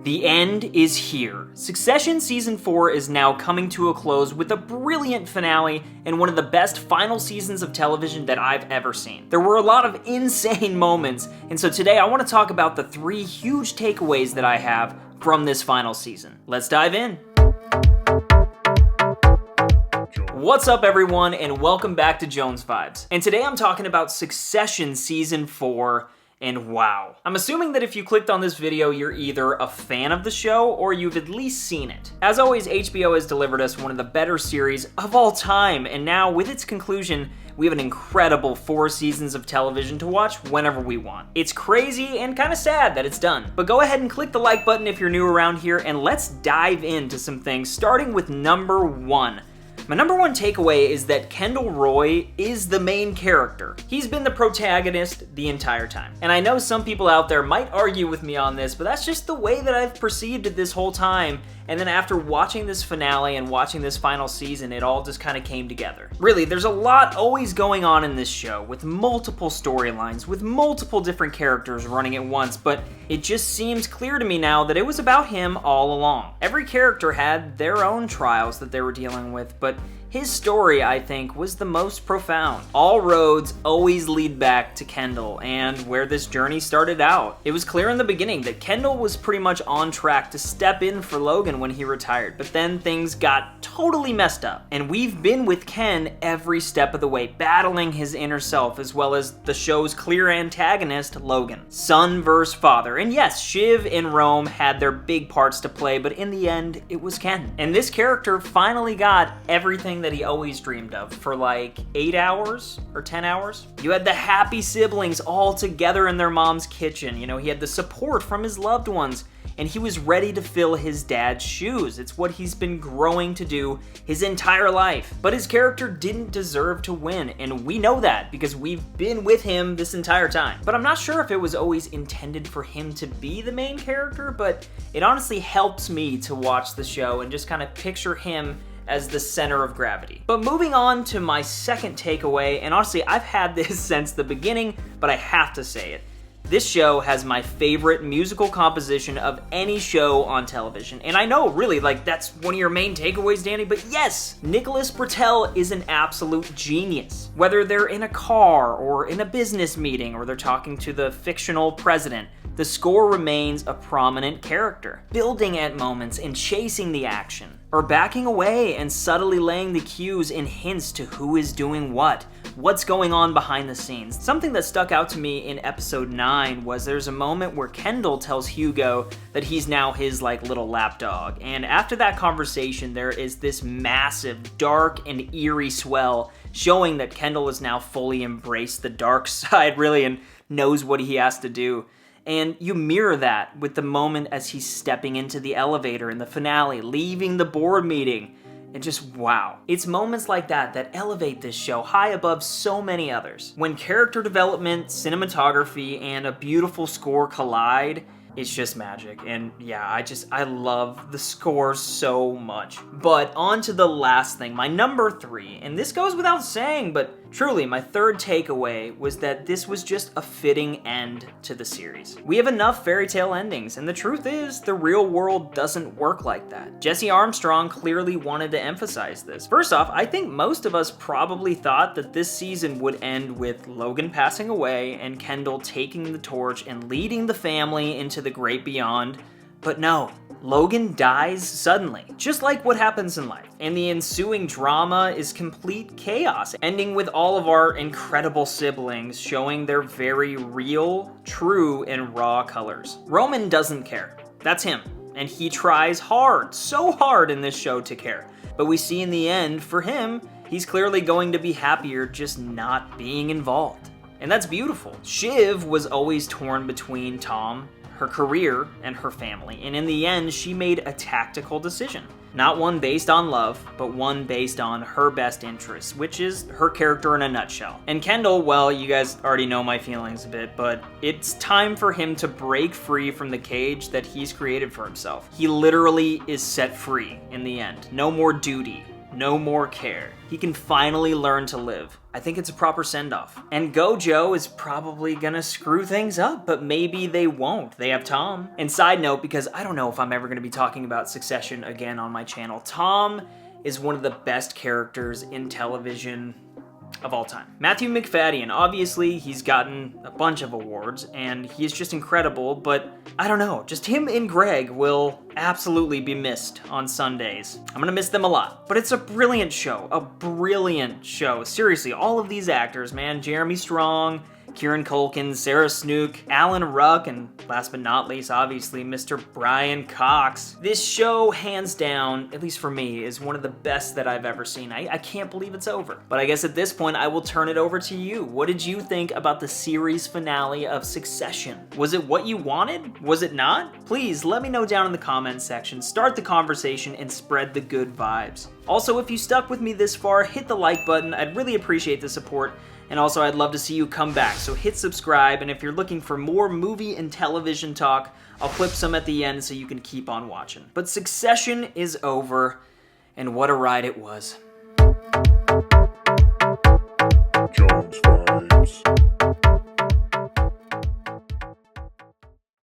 The end is here. Succession Season 4 is now coming to a close with a brilliant finale and one of the best final seasons of television that I've ever seen. There were a lot of insane moments, and so today I want to talk about the 3 huge takeaways that I have from this final season. Let's dive in. What's up everyone, and welcome back to Jones Vibes. And today I'm talking about Succession Season 4. And wow. I'm assuming that if you clicked on this video, you're either a fan of the show or you've at least seen it. As always, HBO has delivered us one of the better series of all time, and now with its conclusion, we have an incredible 4 seasons of television to watch whenever we want. It's crazy and kind of sad that it's done. But go ahead and click the like button if you're new around here, and let's dive into some things, starting with number 1. My number 1 takeaway is that Kendall Roy is the main character. He's been the protagonist the entire time. And I know some people out there might argue with me on this, but that's just the way that I've perceived it this whole time. And then after watching this finale and watching this final season, it all just kind of came together. Really, there's a lot always going on in this show, with multiple storylines, with multiple different characters running at once, but it just seems clear to me now that it was about him all along. Every character had their own trials that they were dealing with, but his story, I think, was the most profound. All roads always lead back to Kendall and where this journey started out. It was clear in the beginning that Kendall was pretty much on track to step in for Logan when he retired, but then things got totally messed up. And we've been with Ken every step of the way, battling his inner self, as well as the show's clear antagonist, Logan. Son versus father. And yes, Shiv and Rome had their big parts to play, but in the end, it was Ken. And this character finally got everything that he always dreamed of for like 8 hours or 10 hours. You had the happy siblings all together in their mom's kitchen. You know, he had the support from his loved ones, and he was ready to fill his dad's shoes. It's what he's been growing to do his entire life. But his character didn't deserve to win, and we know that because we've been with him this entire time. But I'm not sure if it was always intended for him to be the main character, but it honestly helps me to watch the show and just kind of picture him as the center of gravity. But moving on to my second takeaway, and honestly, I've had this since the beginning, but I have to say it. This show has my favorite musical composition of any show on television. And I know, really, like, that's one of your main takeaways, Danny, but yes! Nicholas Britell is an absolute genius. Whether they're in a car, or in a business meeting, or they're talking to the fictional president, the score remains a prominent character, building at moments and chasing the action, or backing away and subtly laying the cues and hints to who is doing what's going on behind the scenes. Something that stuck out to me in episode 9 was there's a moment where Kendall tells Hugo that he's now his little lapdog, and after that conversation there is this massive, dark and eerie swell showing that Kendall has now fully embraced the dark side, really, and knows what he has to do. And you mirror that with the moment as he's stepping into the elevator in the finale, leaving the board meeting. And just wow. It's moments like that that elevate this show high above so many others. When character development, cinematography, and a beautiful score collide, it's just magic. And yeah, I love the score so much. But on to the last thing, my number 3. And this goes without saying, but truly, my third takeaway was that this was just a fitting end to the series. We have enough fairy tale endings, and the truth is, the real world doesn't work like that. Jesse Armstrong clearly wanted to emphasize this. First off, I think most of us probably thought that this season would end with Logan passing away and Kendall taking the torch and leading the family into the great beyond. But no, Logan dies suddenly, just like what happens in life. And the ensuing drama is complete chaos, ending with all of our incredible siblings showing their very real, true, and raw colors. Roman doesn't care. That's him. And he tries hard, so hard in this show to care. But we see in the end, for him, he's clearly going to be happier just not being involved. And that's beautiful. Shiv was always torn between Tom, her career, and her family, and in the end, she made a tactical decision. Not one based on love, but one based on her best interests, which is her character in a nutshell. And Kendall, well, you guys already know my feelings a bit, but it's time for him to break free from the cage that he's created for himself. He literally is set free in the end. No more duty. no more care. He can finally learn to live. I think it's a proper send-off. And Gojo is probably gonna screw things up, but maybe they won't. They have Tom. And side note, because I don't know if I'm ever gonna be talking about Succession again on my channel, Tom is one of the best characters in television of all time. Matthew Macfadyen, obviously he's gotten a bunch of awards and he's just incredible, but I don't know, just him and Greg will absolutely be missed on Sundays. I'm gonna miss them a lot, but it's a brilliant show, Seriously, all of these actors, man, Jeremy Strong, Kieran Culkin, Sarah Snook, Alan Ruck, and last but not least, obviously, Mr. Brian Cox. This show, hands down, at least for me, is one of the best that I've ever seen. I can't believe it's over. But I guess at this point, I will turn it over to you. What did you think about the series finale of Succession? Was it what you wanted? Was it not? Please let me know down in the comments section. Start the conversation and spread the good vibes. Also, if you stuck with me this far, hit the like button. I'd really appreciate the support. And also, I'd love to see you come back, so hit subscribe, and if you're looking for more movie and television talk, I'll clip some at the end so you can keep on watching. But Succession is over, and what a ride it was.